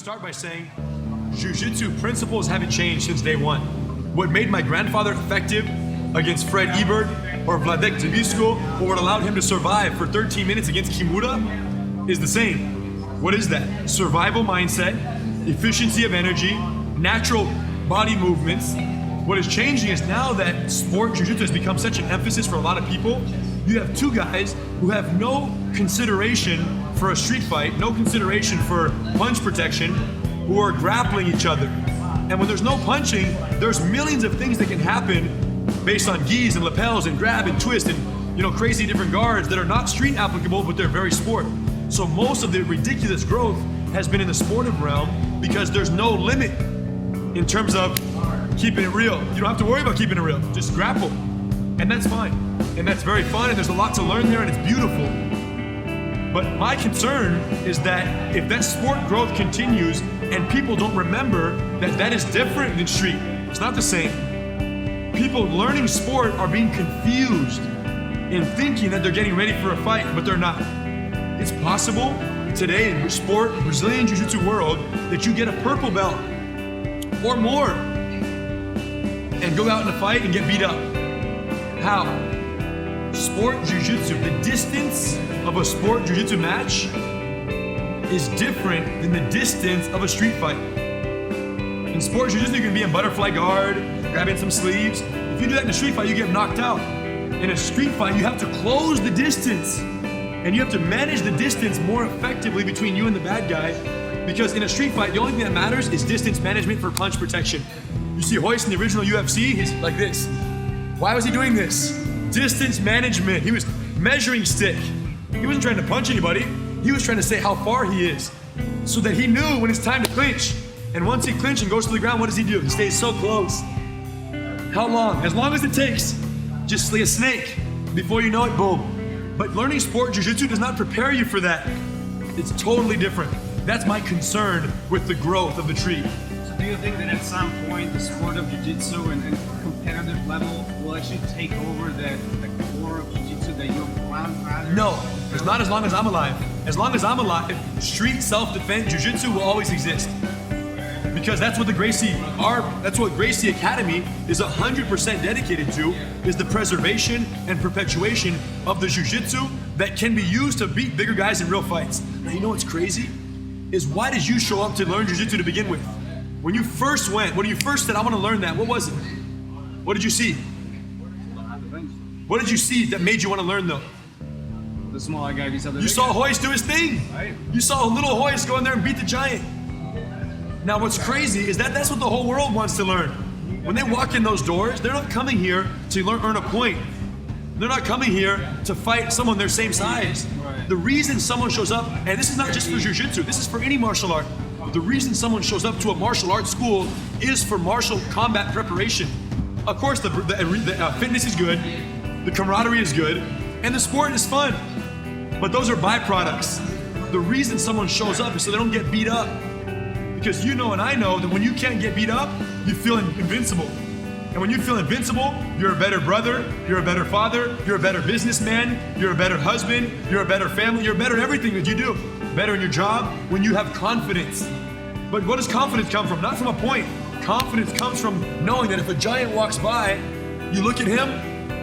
start by saying Jiu-Jitsu principles haven't changed since day one. What made my grandfather effective against Fred Ebert or Wladek Zabisco, or what allowed him to survive for 13 minutes against Kimura is the same. What is that? Survival mindset, efficiency of energy, natural body movements. What is changing is now that sport Jiu-Jitsu has become such an emphasis for a lot of people, you have two guys who have no consideration for a street fight, no consideration for punch protection, who are grappling each other. And when there's no punching, there's millions of things that can happen based on gis and lapels and grab and twist and crazy different guards that are not street applicable, but they're very sport. So most of the ridiculous growth has been in the sportive realm because there's no limit in terms of keeping it real. You don't have to worry about keeping it real, just grapple. And that's fine. And that's very fun, and there's a lot to learn there, and it's beautiful. But my concern is that if that sport growth continues and people don't remember that that is different than street, it's not the same. People learning sport are being confused in thinking that they're getting ready for a fight, but they're not. It's possible today in sport, Brazilian Jiu-Jitsu world, that you get a purple belt or more and go out in a fight and get beat up. How? Sport Jiu-Jitsu, the distance of a sport Jiu-Jitsu match is different than the distance of a street fight. In sport Jiu-Jitsu, you can be in butterfly guard, grabbing some sleeves. If you do that in a street fight, you get knocked out. In a street fight, you have to close the distance, and you have to manage the distance more effectively between you and the bad guy, because in a street fight, the only thing that matters is distance management for punch protection. You see Royce in the original UFC, he's like this. Why was he doing this? Distance management. He was measuring stick. He wasn't trying to punch anybody. He was trying to say how far he is so that he knew when it's time to clinch. And once he clinches and goes to the ground, what does he do? He stays so close. How long? As long as it takes. Just like a snake. Before you know it, boom. But learning sport Jiu-Jitsu does not prepare you for that. It's totally different. That's my concern with the growth of the tree. So do you think that at some point the sport of Jiu-Jitsu and competitive level will actually take over the core of Jiu-Jitsu that your grandfather? No, it's not as long as I'm alive. As long as I'm alive, street self-defense Jiu-Jitsu will always exist. Because that's what that's what Gracie Academy is 100% dedicated to, is the preservation and perpetuation of the Jiu-Jitsu that can be used to beat bigger guys in real fights. Now, you know what's crazy? Is why did you show up to learn Jiu-Jitsu to begin with? When you first went, when you first said, I want to learn that, what was it? What did you see? What did you see that made you want to learn though? The smaller guy beats up the You saw Royce do his thing. Right. You saw a little Royce go in there and beat the giant. Now what's crazy is that that's what the whole world wants to learn. When they walk in those doors, they're not coming here to earn a point. They're not coming here to fight someone their same size. Right. The reason someone shows up, and this is not just for Jiu-Jitsu, this is for any martial art. The reason someone shows up to a martial arts school is for martial combat preparation. Of course, the fitness is good, the camaraderie is good, and the sport is fun. But those are byproducts. The reason someone shows up is so they don't get beat up. Because you know and I know that when you can't get beat up, you feel invincible. And when you feel invincible, you're a better brother, you're a better father, you're a better businessman, you're a better husband, you're a better family, you're better at everything that you do. Better in your job when you have confidence. But what does confidence come from? Not from a point. Confidence comes from knowing that if a giant walks by, you look at him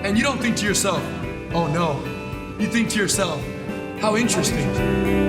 and you don't think to yourself, oh no. You think to yourself, how interesting.